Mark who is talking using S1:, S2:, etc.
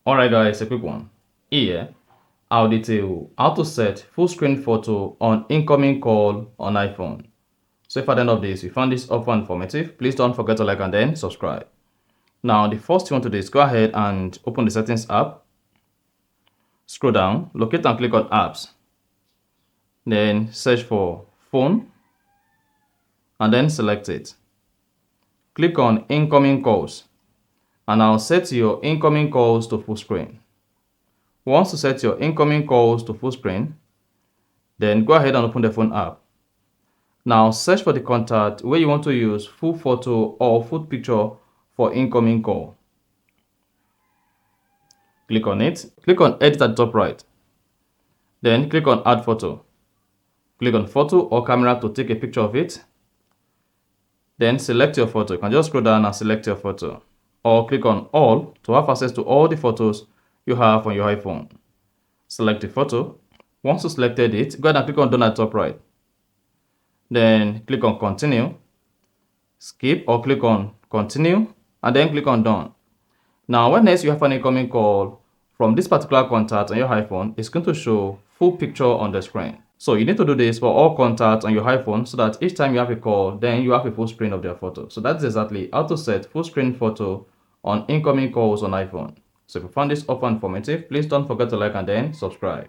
S1: Alright guys, a quick one. Here, I'll detail how to set full screen photo on incoming call on iPhone. So if at the end of this you found this helpful and informative, please don't forget to like and then subscribe. Now the first thing you want to do is go ahead and open the settings app. Scroll down, locate and click on apps. Then search for phone and then select it. Click on incoming calls and now set your incoming calls to full screen. Once you set your incoming calls to full screen, then go ahead and open the phone app. Now search for the contact where you want to use full photo or full picture for incoming call. Click on it. Click on edit at the top right. Then click on add photo. Click on photo or camera to take a picture of it. Then select your photo. You can just scroll down and select your photo. Or click on all to have access to all the photos you have on your iPhone. Select the photo. Once you selected it, go ahead and click on done at the top right. Then click on continue, skip or click on continue, and then click on done. Now when next you have an incoming call from this particular contact on your iPhone, it's going to show full picture on the screen. So you need to do this for all contacts on your iPhone so that each time you have a call, then you have a full screen of their photo. So that's exactly how to set full screen photo on incoming calls on iPhone. So if you found this helpful and informative, please don't forget to like and then subscribe.